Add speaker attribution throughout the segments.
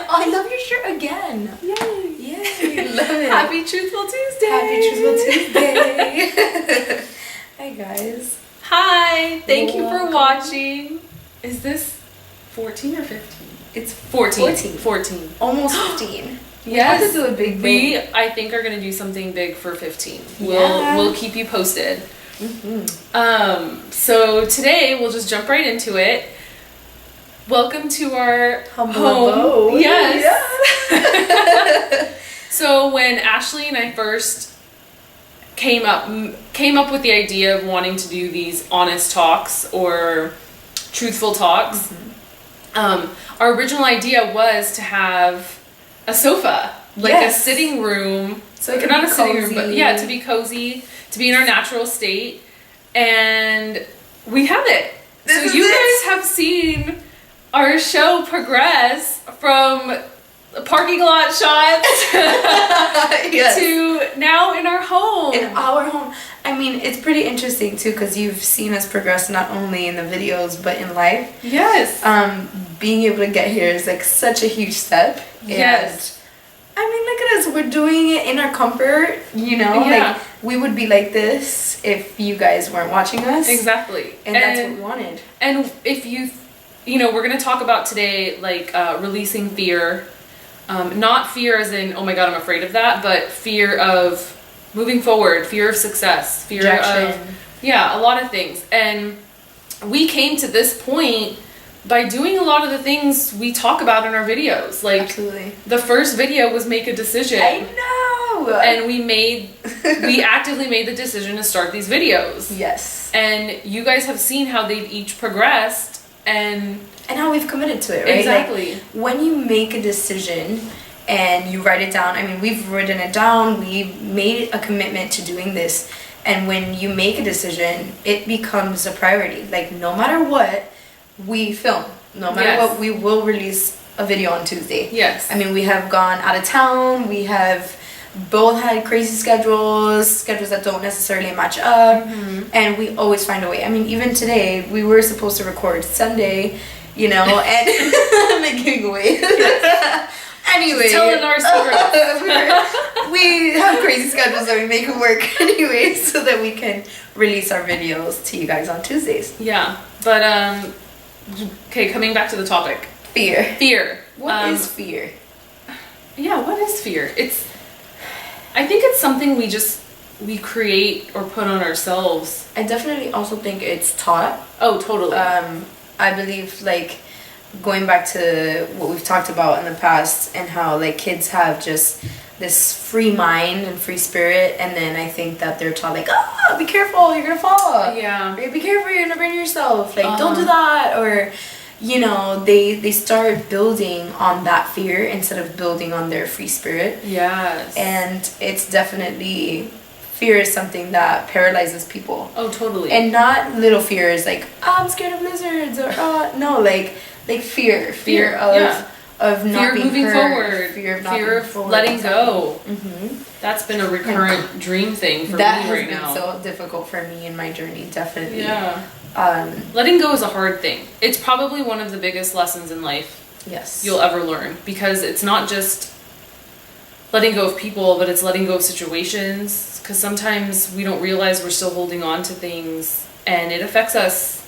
Speaker 1: I love your shirt again.
Speaker 2: Yay.
Speaker 1: Yay. Love it.
Speaker 2: Happy Truthful Tuesday.
Speaker 1: Happy Truthful Tuesday. Hi guys.
Speaker 2: Hi. Thank you for
Speaker 1: Welcome.
Speaker 2: watching. Is this 14 or 15?
Speaker 1: It's
Speaker 2: 14.
Speaker 1: 14.
Speaker 2: 14.
Speaker 1: Almost 15.
Speaker 2: Yes.
Speaker 1: We have to do a big
Speaker 2: We,
Speaker 1: thing.
Speaker 2: I think, are going to do something big for 15.
Speaker 1: Yeah.
Speaker 2: We'll keep you posted.
Speaker 1: Mm-hmm.
Speaker 2: So today we'll just jump right into it. Welcome to our
Speaker 1: Humble
Speaker 2: home.
Speaker 1: abode.
Speaker 2: Yes.
Speaker 1: Yeah.
Speaker 2: So when Ashley and I first came up with the idea of wanting to do these honest talks or truthful talks, our original idea was to have a sofa, like
Speaker 1: Yes.
Speaker 2: a sitting room.
Speaker 1: So it could
Speaker 2: not
Speaker 1: be
Speaker 2: a sitting room, but
Speaker 1: cozy.
Speaker 2: yeah, to be cozy, to be in our natural state, and we have it.
Speaker 1: This
Speaker 2: So
Speaker 1: is
Speaker 2: you
Speaker 1: it.
Speaker 2: guys have seen our show progress from parking lot shots
Speaker 1: Yes.
Speaker 2: to now in our home.
Speaker 1: In our home. I mean, it's pretty interesting too because you've seen us progress not only in the videos but in life.
Speaker 2: Yes.
Speaker 1: Being able to get here is like such a huge step.
Speaker 2: Yes.
Speaker 1: And I mean, look at us. We're doing it in our comfort, you know?
Speaker 2: Yeah.
Speaker 1: Like, we would be like this if you guys weren't watching us.
Speaker 2: Exactly.
Speaker 1: And that's what we wanted.
Speaker 2: And if you know, we're going to talk about today, like, releasing fear. Not fear as in, oh my God, I'm afraid of that, but fear of moving forward, fear of success, fear
Speaker 1: Rejection.
Speaker 2: of, yeah, a lot of things. And we came to this point by doing a lot of the things we talk about in our videos. Like,
Speaker 1: Absolutely.
Speaker 2: the first video was make a decision.
Speaker 1: I know!
Speaker 2: And we actively made the decision to start these videos.
Speaker 1: Yes.
Speaker 2: And you guys have seen how they've each progressed and
Speaker 1: And how we've committed to it, right?
Speaker 2: exactly.
Speaker 1: Like, when you make a decision and you write it down, I mean, we've written it down, we made a commitment to doing this. And when you make a decision, it becomes a priority. Like, no matter what, we film. No matter
Speaker 2: Yes.
Speaker 1: what, we will release a video on Tuesday.
Speaker 2: Yes.
Speaker 1: I mean, we have gone out of town, we have both had crazy schedules that don't necessarily match up, and we always find a way. I mean, even today, we were supposed to record Sunday, you know, and I'm giving away. Anyway,
Speaker 2: Telling our secrets.
Speaker 1: we have crazy schedules that we make it work anyway, so that we can release our videos to you guys on Tuesdays.
Speaker 2: Yeah. But okay, coming back to the topic.
Speaker 1: Fear.
Speaker 2: Fear.
Speaker 1: What is fear?
Speaker 2: Yeah, what is fear? I think it's something we create or put on ourselves.
Speaker 1: I definitely also think it's taught.
Speaker 2: Oh, totally.
Speaker 1: I believe, like, going back to what we've talked about in the past and how, like, kids have just this free mind and free spirit, and then I think that they're taught, like, oh, be careful, you're gonna fall.
Speaker 2: Yeah.
Speaker 1: Or, be careful, you're gonna burn yourself. Like, don't do that. Or, you know, they start building on that fear instead of building on their free spirit.
Speaker 2: Yes.
Speaker 1: And it's definitely, fear is something that paralyzes people.
Speaker 2: Oh, totally.
Speaker 1: And not little fears like, oh, I'm scared of lizards, or no, like fear of not
Speaker 2: fear of
Speaker 1: being
Speaker 2: moving
Speaker 1: heard,
Speaker 2: forward,
Speaker 1: fear of not
Speaker 2: fear
Speaker 1: being
Speaker 2: of
Speaker 1: forward,
Speaker 2: letting
Speaker 1: exactly.
Speaker 2: go. That's been a recurrent dream thing for
Speaker 1: That
Speaker 2: me
Speaker 1: has
Speaker 2: right
Speaker 1: been
Speaker 2: now.
Speaker 1: so difficult for me in my journey, definitely.
Speaker 2: Yeah.
Speaker 1: Um,
Speaker 2: Letting go is a hard thing. It's probably one of the biggest lessons in life
Speaker 1: yes.
Speaker 2: you'll ever learn, because it's not just letting go of people, but it's letting go of situations, because sometimes we don't realize we're still holding on to things, and it affects us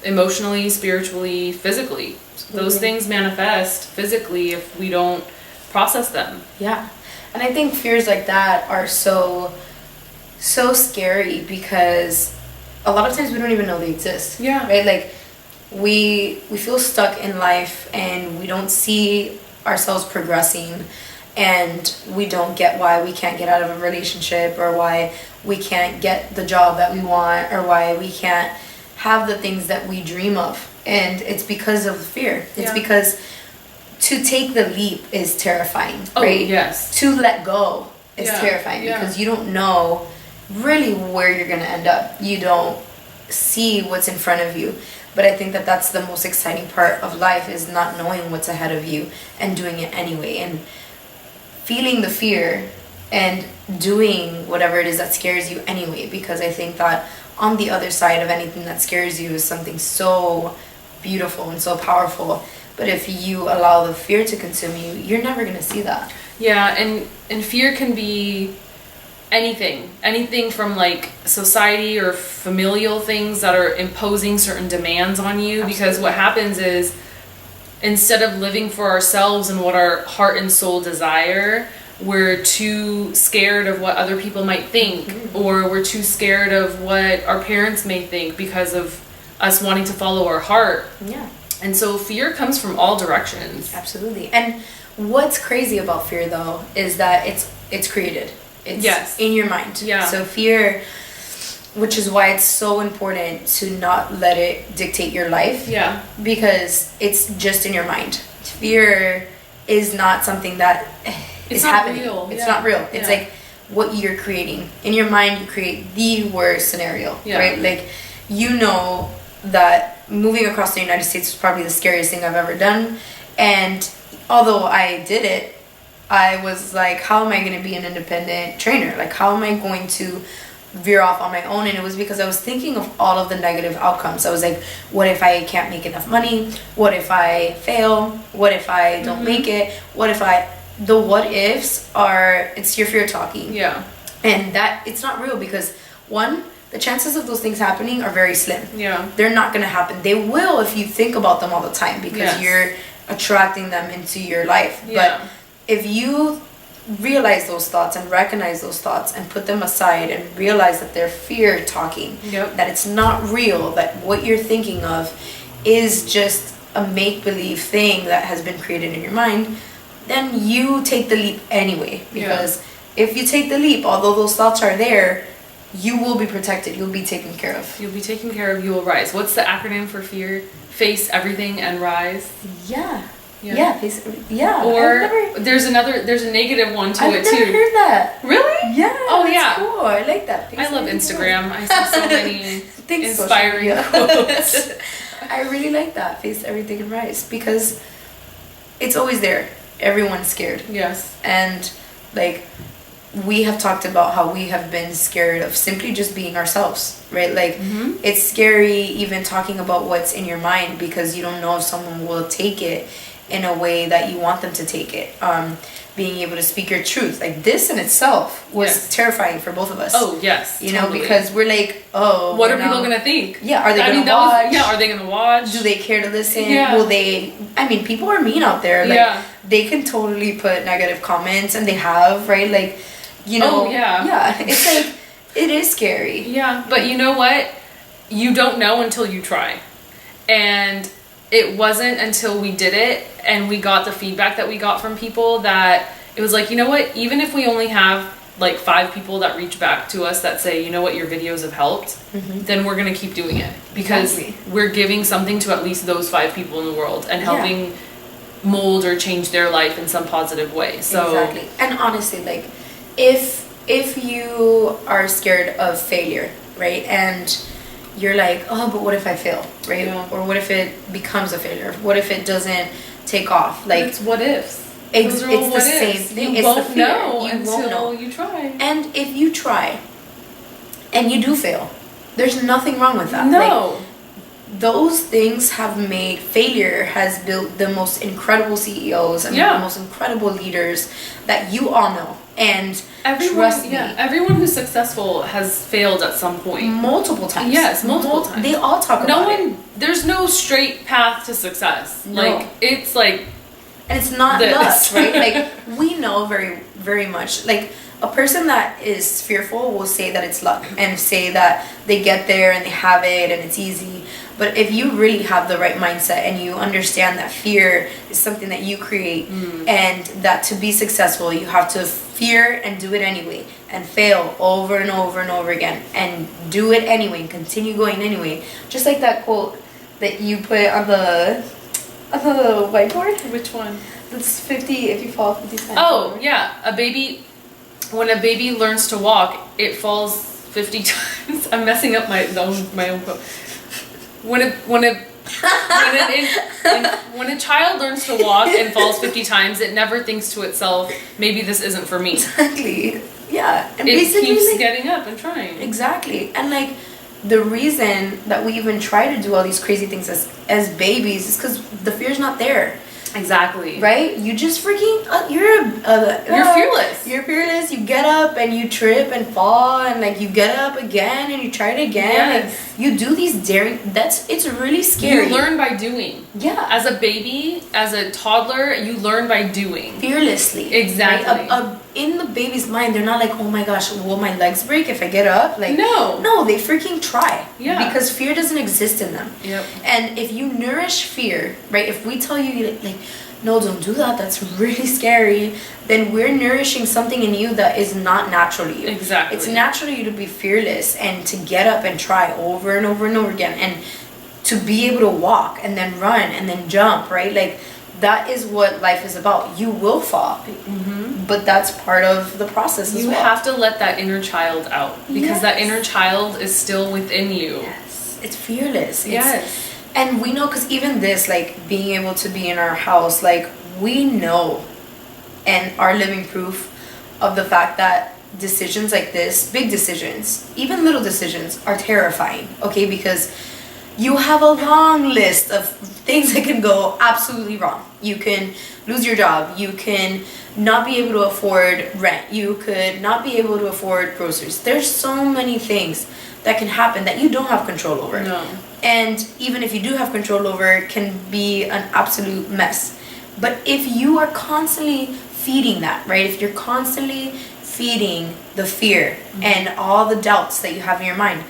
Speaker 2: emotionally, spiritually, physically. Those things manifest physically if we don't process them.
Speaker 1: Yeah. And I think fears like that are so scary because a lot of times we don't even know they exist.
Speaker 2: Yeah.
Speaker 1: Right? Like, we feel stuck in life and we don't see ourselves progressing, and we don't get why we can't get out of a relationship, or why we can't get the job that we want, or why we can't have the things that we dream of. And it's because of fear. It's
Speaker 2: Yeah.
Speaker 1: because to take the leap is terrifying, right?
Speaker 2: Oh, yes.
Speaker 1: To let go is
Speaker 2: Yeah,
Speaker 1: terrifying
Speaker 2: yeah.
Speaker 1: because you don't know really where you're going to end up. You don't see what's in front of you. But I think that that's the most exciting part of life, is not knowing what's ahead of you and doing it anyway, and feeling the fear and doing whatever it is that scares you anyway, because I think that on the other side of anything that scares you is something so beautiful and so powerful. But if you allow the fear to consume you, you're never gonna see that.
Speaker 2: Yeah, and fear can be anything from like society or familial things that are imposing certain demands on you. Absolutely. Because what happens is, instead of living for ourselves and what our heart and soul desire, we're too scared of what other people might think, or we're too scared of what our parents may think because of us wanting to follow our heart.
Speaker 1: Yeah.
Speaker 2: And so fear comes from all directions.
Speaker 1: Absolutely. And what's crazy about fear though is that it's created. It's in your mind.
Speaker 2: Yeah.
Speaker 1: So fear, which is why it's so important to not let it dictate your life.
Speaker 2: Yeah.
Speaker 1: Because it's just in your mind. Fear is not something that is happening.
Speaker 2: Real.
Speaker 1: It's not real. It's like what you're creating. In your mind, you create the worst scenario, right? Like, you know that moving across the United States was probably the scariest thing I've ever done. And although I did it, I was like, how am I going to be an independent trainer? Like, how am I going to veer off on my own? And it was because I was thinking of all of the negative outcomes. I was like, what if I can't make enough money? What if I fail? What if I don't make it? What if the what ifs are, it's your fear talking.
Speaker 2: Yeah.
Speaker 1: And that, it's not real because, one, the chances of those things happening are very slim.
Speaker 2: Yeah.
Speaker 1: They're not going to happen. They will if you think about them all the time, because you're attracting them into your life.
Speaker 2: Yeah.
Speaker 1: But if you realize those thoughts and recognize those thoughts and put them aside and realize that they're fear talking, that it's not real, that what you're thinking of is just a make-believe thing that has been created in your mind, then you take the leap anyway. Because if you take the leap, although those thoughts are there, you will be protected. You'll be taken care of.
Speaker 2: You'll be taken care of. You will rise. What's the acronym for fear? Face everything and rise.
Speaker 1: Yeah.
Speaker 2: Or there's a negative one to it too.
Speaker 1: I've never heard that.
Speaker 2: Really?
Speaker 1: Yeah.
Speaker 2: Oh
Speaker 1: that's
Speaker 2: yeah.
Speaker 1: Cool. I like that.
Speaker 2: I love Instagram. I see so many inspiring quotes.
Speaker 1: I really like that. Face everything and rise, because it's always there. Everyone's scared.
Speaker 2: Yes.
Speaker 1: And like, we have talked about how we have been scared of simply just being ourselves, right? Like, it's scary even talking about what's in your mind, because you don't know if someone will take it in a way that you want them to take it. Being able to speak your truth, like, this in itself was terrifying for both of us.
Speaker 2: Oh yes,
Speaker 1: you know, because we're like, oh,
Speaker 2: what are people gonna think?
Speaker 1: Yeah, are they gonna watch?
Speaker 2: Are they gonna watch?
Speaker 1: Do they care to listen?
Speaker 2: Yeah.
Speaker 1: Will they? I mean, people are mean out there. Like, they can totally put negative comments, and they have, right? Like, you know, it's like, it is scary.
Speaker 2: Yeah, but you know what? You don't know until you try. And it wasn't until we did it and we got the feedback that we got from people that it was like, you know what? Even if we only have like 5 people that reach back to us that say, you know what, your videos have helped, then we're going to keep doing it. Because we're giving something to at least those 5 people in the world and helping mold or change their life in some positive way. So
Speaker 1: exactly. And honestly, like, if you are scared of failure, right, and you're like, oh, but what if I fail, right? Or what if it becomes a failure? What if it doesn't take off? Like,
Speaker 2: it's what ifs.
Speaker 1: It's the same thing.
Speaker 2: You won't know until you try.
Speaker 1: And if you try and you do fail, there's nothing wrong with that.
Speaker 2: No.
Speaker 1: Like, those things have made, failure has built the most incredible CEOs and the most incredible leaders that you all know. And trust me,
Speaker 2: everyone who's successful has failed at some point.
Speaker 1: Multiple times.
Speaker 2: Yes, multiple times.
Speaker 1: They all talk about it.
Speaker 2: There's no straight path to success. No. Like, it's like...
Speaker 1: And it's not luck, right? Like, we know very, very much. Like, a person that is fearful will say that it's luck and say that they get there and they have it and it's easy. But if you really have the right mindset and you understand that fear is something that you create, and that to be successful, you have to fear and do it anyway, and fail over and over and over again, and do it anyway, and continue going anyway. Just like that quote that you put on the whiteboard.
Speaker 2: Which one?
Speaker 1: That's 50, if you fall 50 times.
Speaker 2: Oh,
Speaker 1: over.
Speaker 2: yeah. When a baby learns to walk, it falls 50 times. I'm messing up my own quote. When a child learns to walk and falls 50 times, it never thinks to itself, maybe this isn't for me.
Speaker 1: Exactly. Yeah. And
Speaker 2: it
Speaker 1: basically,
Speaker 2: keeps
Speaker 1: like,
Speaker 2: getting up and trying.
Speaker 1: Exactly. And like, the reason that we even try to do all these crazy things as babies is because the fear's not there.
Speaker 2: Exactly.
Speaker 1: Right? You just freaking
Speaker 2: you're fearless.
Speaker 1: You're fearless. You get up and you trip and fall and like you get up again and you try it again.
Speaker 2: Yes.
Speaker 1: Like, you do these daring. It's really scary.
Speaker 2: You learn by doing.
Speaker 1: Yeah.
Speaker 2: As a baby, as a toddler, you learn by doing.
Speaker 1: Fearlessly.
Speaker 2: Exactly.
Speaker 1: Right? In the baby's mind, they're not like, oh my gosh, will my legs break if I get up? Like no, they freaking try.
Speaker 2: Yeah.
Speaker 1: Because fear doesn't exist in them.
Speaker 2: Yep.
Speaker 1: And if you nourish fear, right? If we tell you like, no, don't do that, that's really scary, then we're nourishing something in you that is not natural to you.
Speaker 2: Exactly.
Speaker 1: It's natural to you to be fearless and to get up and try over and over and over again and to be able to walk and then run and then jump, right? Like that is what life is about. You will fall, but that's part of the process as well.
Speaker 2: You have to let that inner child out because that inner child is still within you.
Speaker 1: Yes, it's fearless.
Speaker 2: Yes.
Speaker 1: And we know, because even this, like being able to be in our house, like we know and are living proof of the fact that decisions like this, big decisions, even little decisions, are terrifying, okay? Because you have a long list of things that can go absolutely wrong. You can lose your job. You can not be able to afford rent. You could not be able to afford groceries. There's so many things that can happen that you don't have control over.
Speaker 2: No.
Speaker 1: And even if you do have control over, it can be an absolute mess. But if you are constantly feeding that, right? If you're constantly feeding the fear and all the doubts that you have in your mind,